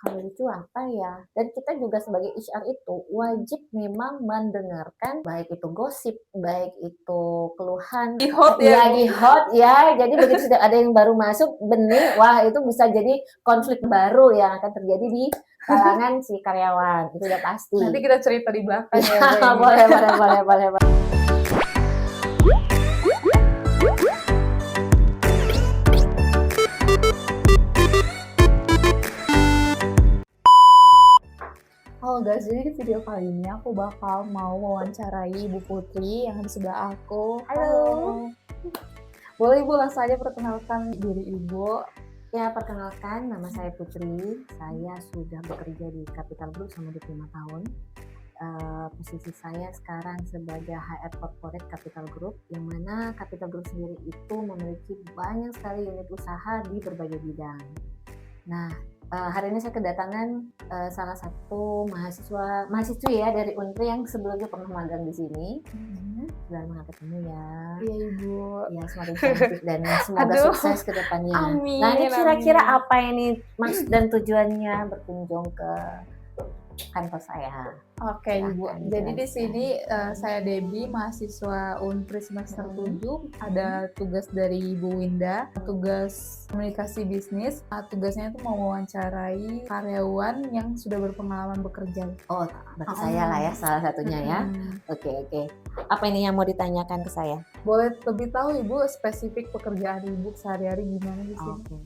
Kalau lucu apa ya? Dan kita juga sebagai HR itu wajib memang mendengarkan baik itu gosip, baik itu keluhan, Di hot iya ya, di Bu. hot ya. Jadi begitu sudah ada yang baru masuk benih, wah itu bisa jadi konflik baru yang akan terjadi di kalangan si karyawan. Itu udah pasti. Nanti kita cerita di belakang ya, Bu, Ya, yang boleh, gimana. boleh, boleh, boleh. Oh guys, jadi di video kali ini aku bakal mau wawancarai Ibu Putri yang di sebelah aku. Halo. Boleh Ibu langsung aja perkenalkan diri Ibu. Ya, perkenalkan, nama saya Putri. Saya sudah bekerja di Capital Group selama 25 tahun. Posisi saya sekarang sebagai HR Corporate Capital Group, yang mana Capital Group sendiri itu memiliki banyak sekali unit usaha di berbagai bidang. Nah, hari ini saya kedatangan salah satu mahasiswi ya dari Unri yang sebelumnya pernah magang di sini. Sudah lama ketemu ya. Iya Ibu. Ya, semakin cantik dan semoga Aduh. sukses ke depannya. Amin. Nah, ini kira-kira amin. apa ini maksud dan tujuannya berkunjung ke kantor saya? Oke Ibu. Silakan Jadi di jelaskan. sini saya Debbie, mahasiswa Unpri semester 7. Ada tugas dari Ibu Winda, tugas komunikasi bisnis. Tugasnya itu mau mewawancarai karyawan yang sudah berpengalaman bekerja. Oh, berarti saya lah ya salah satunya ya. Oke. Apa ini yang mau ditanyakan ke saya? Boleh lebih tahu Ibu spesifik pekerjaan Ibu sehari-hari gimana di sini? Oke.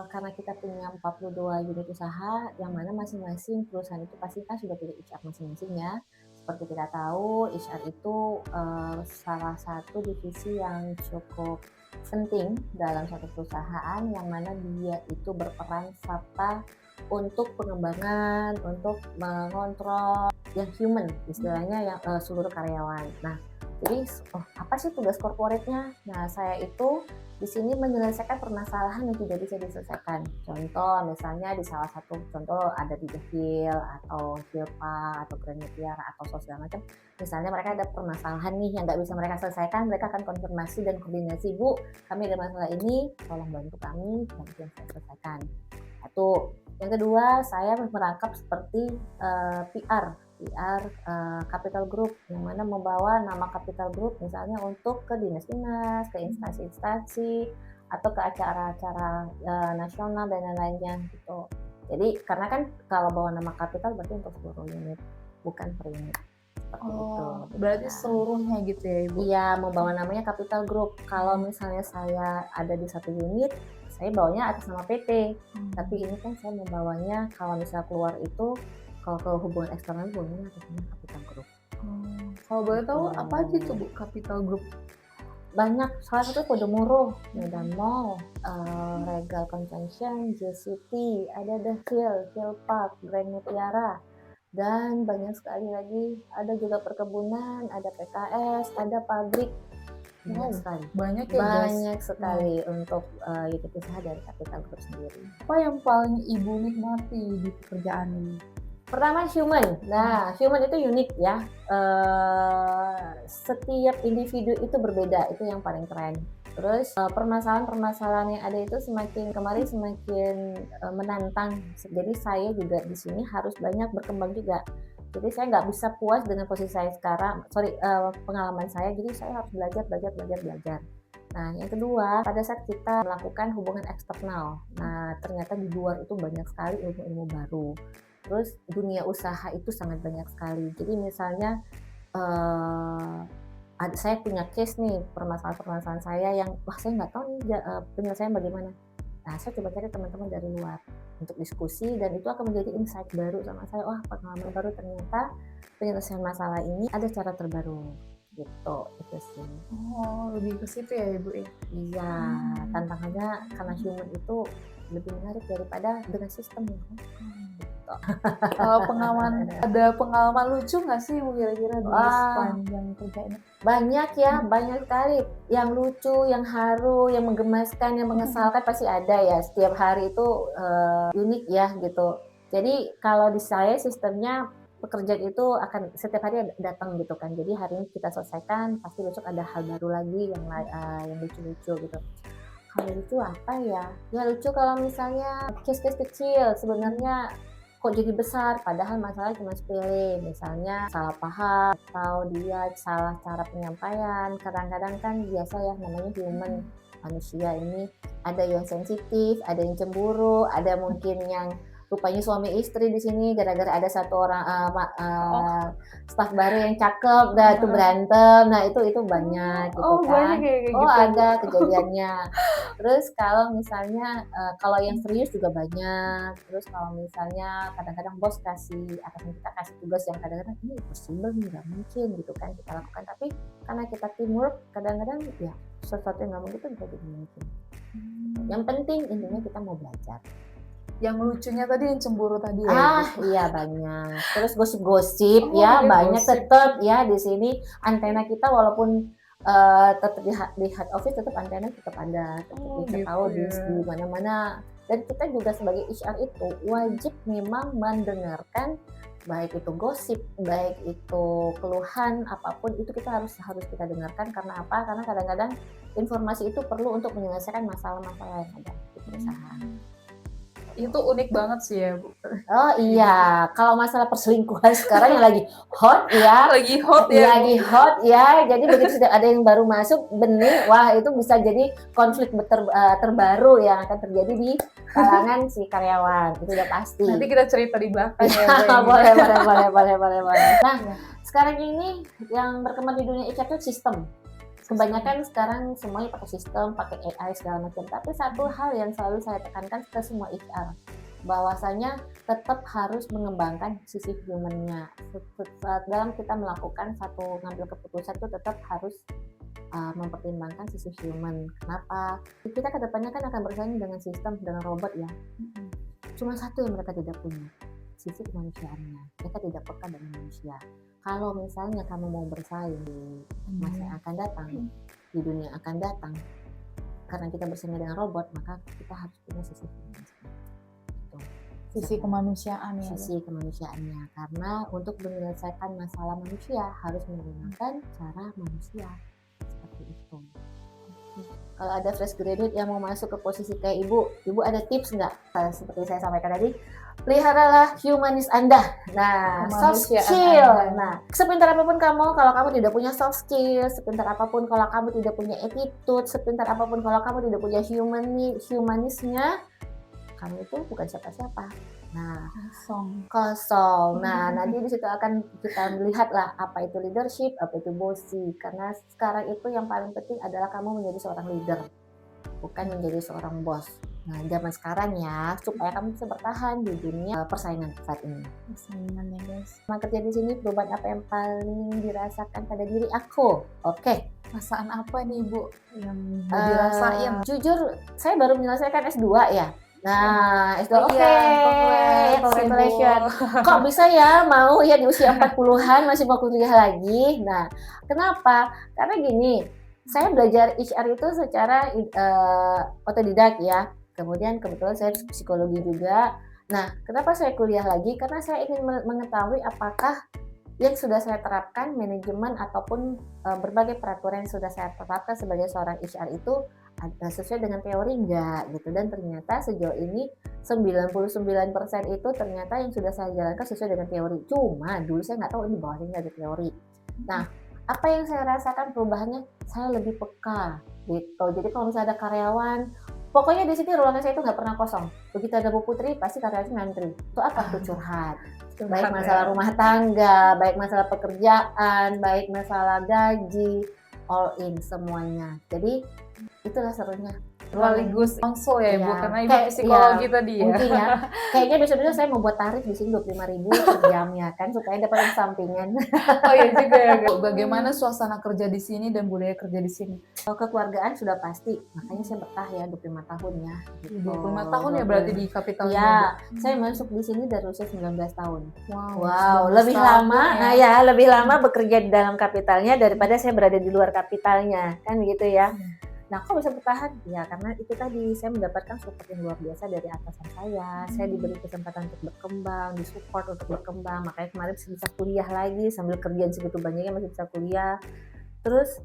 Karena kita punya 42 unit usaha, yang mana masing-masing perusahaan itu pasti kan sudah punya HR masing-masing ya. Seperti kita tahu, HR itu salah satu divisi yang cukup penting dalam suatu perusahaan, yang mana dia itu berperan serta untuk pengembangan, untuk mengontrol yang human, istilahnya yang seluruh karyawan. Nah, jadi apa sih tugas corporate-nya? Nah, saya itu di sini menyelesaikan permasalahan yang tidak bisa diselesaikan. Contoh, misalnya di salah satu contoh ada di Dehil atau Hilpa atau Grand Mutiara atau sosial macam. Misalnya mereka ada permasalahan nih yang nggak bisa mereka selesaikan, mereka akan konfirmasi dan koordinasi, Bu, kami ada masalah ini, tolong bantu kami, nanti yang saya selesaikan. Satu. Yang kedua, saya merangkap seperti PR Capital Group, yang mana membawa nama Capital Group misalnya untuk ke dinas-dinas, ke instansi-instansi, atau ke acara-acara nasional dan lain-lainnya gitu. Jadi karena kan kalau bawa nama Capital berarti untuk seluruh unit, bukan per unit. Berarti seluruhnya gitu ya Ibu? Iya, membawa namanya Capital Group. Kalau misalnya saya ada di satu unit, saya bawanya atas nama PT. Tapi ini kan saya membawanya kalau misalnya keluar itu, kalau ke hubungan eksternal bawanya atas nama Capital Group. Kalau boleh tahu apa aja tuh Bu Capital Group? Banyak, salah satu Podomoro, Medan Mall, Regal Convention, JCT, ada The Hill Park, Grand Mutiara, dan banyak sekali lagi. Ada juga perkebunan, ada PKS, ada pabrik. Banyak ya guys. Banyak sekali untuk unit usaha dari Capital Group sendiri. Apa yang paling Ibu nikmati di pekerjaan ini? Pertama, human. Nah, human itu unik ya. Setiap individu itu berbeda, itu yang paling keren. Terus permasalahan-permasalahan yang ada itu semakin kemarin semakin menantang. Jadi saya juga di sini harus banyak berkembang juga. Jadi saya nggak bisa puas dengan posisi saya sekarang, pengalaman saya. Jadi saya harus belajar. Nah, yang kedua, pada saat kita melakukan hubungan eksternal, nah ternyata di luar itu banyak sekali ilmu-ilmu baru. Terus dunia usaha itu sangat banyak sekali. Jadi misalnya saya punya case nih, permasalahan saya yang saya nggak tahu nih penyelesaian bagaimana. Nah, saya coba cari teman-teman dari luar untuk diskusi, dan itu akan menjadi insight baru sama saya. Pengalaman baru, ternyata penyelesaian masalah ini ada cara terbaru gitu. Itu sih. Lebih ke situ ya Ibu ya? Iya, tantangannya karena human itu lebih menarik daripada dengan sistem ya. Kalau ada pengalaman lucu nggak sih Bu kira-kira di sepanjang kerja ini? Banyak ya, banyak sekali. Yang lucu, yang haru, yang menggemaskan, yang mengesalkan pasti ada ya. Setiap hari itu unik ya gitu. Jadi kalau di saya sistemnya pekerjaan itu akan setiap hari datang gitu kan. Jadi hari ini kita selesaikan, pasti besok ada hal baru lagi yang lucu-lucu gitu. Kalau lucu apa ya? Ya lucu kalau misalnya case-case kecil sebenarnya kok jadi besar, padahal masalah cuma sepele. Misalnya salah paham atau dia salah cara penyampaian. Kadang-kadang kan biasa ya, namanya human, manusia ini ada yang sensitif, ada yang cemburu, ada mungkin yang rupanya suami istri di sini gara-gara ada satu orang staf baru yang cakep, dah itu berantem. Nah itu banyak gitu Banyak kan. ya kayak Oh gitu. ada kejadiannya. Terus kalau misalnya kalau yang serius juga banyak. Terus kalau misalnya kadang-kadang bos kasih atasan kita kasih tugas yang kadang-kadang ini impossible nih, nggak mungkin gitu kan kita lakukan. Tapi karena kita teamwork, kadang-kadang ya sesuatu yang nggak mungkin itu bisa jadi mungkin. Yang penting intinya kita mau belajar. Yang lucunya tadi yang cemburu tadi ya. Iya banyak. Terus gosip-gosip ya banyak gosip. tetap ya di sini antena kita walaupun tetap di head office tetap antena tetap ada, tetap bisa gitu tahu ya. di mana-mana. Dan kita juga sebagai HR itu wajib memang mendengarkan baik itu gosip, baik itu keluhan apapun itu kita harus kita dengarkan. Karena apa? Karena kadang-kadang informasi itu perlu untuk menyelesaikan masalah-masalah yang ada di perusahaan. Itu unik banget sih ya Bu. Oh iya, kalau masalah perselingkuhan sekarang yang lagi hot ya. Lagi hot ya. Lagi hot ya. Jadi begitu sudah ada yang baru masuk benih, wah itu bisa jadi konflik terbaru yang akan terjadi di kalangan si karyawan. Itu udah pasti. Nanti kita cerita di belakang ya. boleh. Nah, sekarang ini yang berkembang di dunia HR itu sistem. Kebanyakan sekarang semuanya pakai sistem, pakai AI segala macam. Tapi satu hal yang selalu saya tekankan ke semua HR, bahwasanya tetap harus mengembangkan sisi human-nya. Dalam kita melakukan satu ngambil keputusan itu tetap harus mempertimbangkan sisi human. Kenapa? Kita kedepannya kan akan bersaing dengan sistem, dengan robot ya. Cuma satu yang mereka tidak punya, sisi kemanusiaannya. Mereka tidak peka dengan manusia. Kalau misalnya kamu mau bersaing di masa yang akan datang, di dunia yang akan datang, karena kita bersaing dengan robot, maka kita harus punya sisi kemanusiaan ya. Sisi kemanusiaannya, karena untuk menyelesaikan masalah manusia harus menggunakan cara manusia seperti itu. Kalau ada fresh graduate yang mau masuk ke posisi kayak ibu ada tips nggak? Seperti saya sampaikan tadi, peliharalah humanis Anda. Nah, soft skill. Nah, sepintar apapun kamu, kalau kamu tidak punya soft skill, sepintar apapun kalau kamu tidak punya attitude, sepintar apapun kalau kamu tidak punya humanisnya, kamu itu bukan siapa-siapa. Nah, kosong. Nah, nanti di situ akan kita melihat lah apa itu leadership, apa itu bossy. Karena sekarang itu yang paling penting adalah kamu menjadi seorang leader, bukan menjadi seorang bos. Nah, zaman sekarang ya, supaya kamu bisa bertahan di dunia persaingan saat ini. Persaingan ya guys. Sama kerja di sini, perubahan apa yang paling dirasakan pada diri aku? Oke. Perasaan apa nih Bu yang dirasain? Jujur, saya baru menyelesaikan S2 ya. Nah, itu oke. Congratulations. Kok bisa ya mau ya di usia 40-an masih mau kuliah lagi? Nah, kenapa? Karena gini, saya belajar HR itu secara otodidak ya. Kemudian kebetulan saya psikologi juga. Nah, kenapa saya kuliah lagi? Karena saya ingin mengetahui apakah yang sudah saya terapkan, manajemen ataupun berbagai peraturan yang sudah saya terapkan sebagai seorang HR itu sesuai dengan teori enggak gitu. Dan ternyata sejauh ini 99% itu ternyata yang sudah saya jalankan sesuai dengan teori. Cuma dulu saya nggak tahu ini bawahnya nggak ada teori. Nah, apa yang saya rasakan perubahannya? Saya lebih peka gitu. Jadi kalau misalnya ada karyawan, pokoknya di sini ruangan saya itu nggak pernah kosong. Begitu ada Bu Putri, pasti karyawan ngantri. Itu apa tuh curhat? Baik masalah rumah tangga, baik masalah pekerjaan, baik masalah gaji, all in semuanya. Jadi itulah serunya. Sekaligus konsul ya Ibu, karena Ibu psikologi tadi ya. Mungkin ya. Kayaknya besok-besok saya mau buat tarif di sini 25.000 per jamnya kan, supaya dapat sampingan. Oh iya juga ya. Bagaimana suasana kerja di sini dan budaya kerja di sini? Kekeluargaan sudah pasti, makanya saya betah ya 25 tahun ya. Gitu. 25 tahun ya berarti di Kapitalnya? Ya, saya masuk di sini dari usia 19 tahun. Wow, lebih lama. Nah ya, lebih lama bekerja di dalam Kapitalnya daripada saya berada di luar Kapitalnya, kan gitu ya. Nah, kok bisa bertahan? Ya, karena itu tadi saya mendapatkan support yang luar biasa dari atasan saya. Saya diberi kesempatan untuk berkembang, disupport untuk berkembang. Makanya kemarin bisa kuliah lagi sambil kerjaan segitu banyaknya masih bisa kuliah. Terus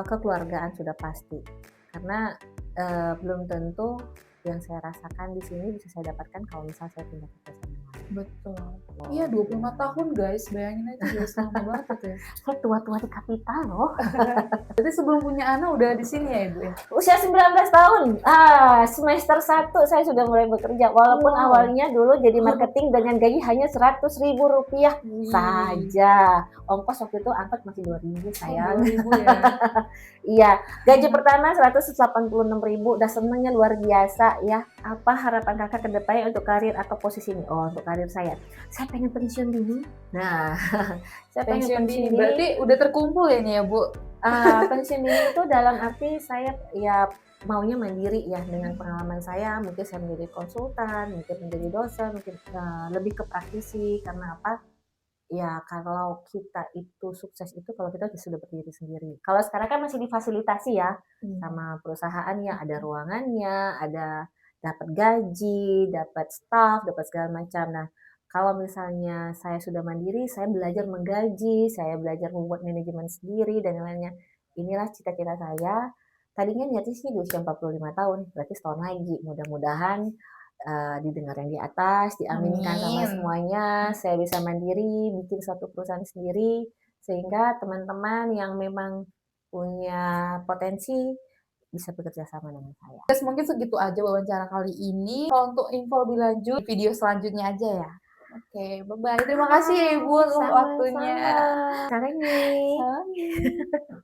kekeluargaan sudah pasti. Karena belum tentu yang saya rasakan di sini bisa saya dapatkan kalau misal saya pindah ke perusahaan yang lain. Betul. Oh, Iya 25 tahun guys, bayangin aja guys, lama banget itu ya. saya tua-tua di kapital loh. Berarti sebelum punya anak udah di sini ya Ibu ya? Usia 19 tahun, semester 1 saya sudah mulai bekerja. Walaupun Wow. awalnya dulu jadi marketing dengan gaji hanya Rp100.000 Wih. saja. Ongkos waktu itu angkot masih 2.000 Oh, sayang. 2000 ya. Iya, gaji pertama 186.000, udah senengnya luar biasa ya. Apa harapan kakak ke depannya untuk karir atau posisi ini? Oh, untuk karir saya pengen pensiun dini. Nah, saya pengen Pensiun pensiun dini. dini. Berarti udah terkumpul ya nih ya Bu? Pensiun dini itu dalam arti saya ya maunya mandiri ya, dengan pengalaman saya mungkin saya menjadi konsultan, mungkin menjadi dosen, mungkin lebih ke praktisi. Karena apa? Ya kalau kita itu sukses itu kalau kita sudah berdiri sendiri. Kalau sekarang kan masih difasilitasi ya sama perusahaannya, ada ruangannya, ada dapat gaji, dapat staff, dapat segala macam. Nah, kalau misalnya saya sudah mandiri, saya belajar menggaji, saya belajar membuat manajemen sendiri dan lainnya. Inilah cita-cita saya. Tadinya niatnya sih di usia 45 tahun, berarti setahun lagi. Mudah-mudahan didengar yang di atas, diaminkan sama semuanya, saya bisa mandiri, bikin suatu perusahaan sendiri, sehingga teman-teman yang memang punya potensi bisa bekerja sama dengan saya. Guys, mungkin segitu aja wawancara kali ini. Kalau untuk info lebih lanjut, video selanjutnya aja ya. Oke, bye-bye. Terima kasih ya Ibu untuk waktunya. Sama-sama. Sarangi. Salam.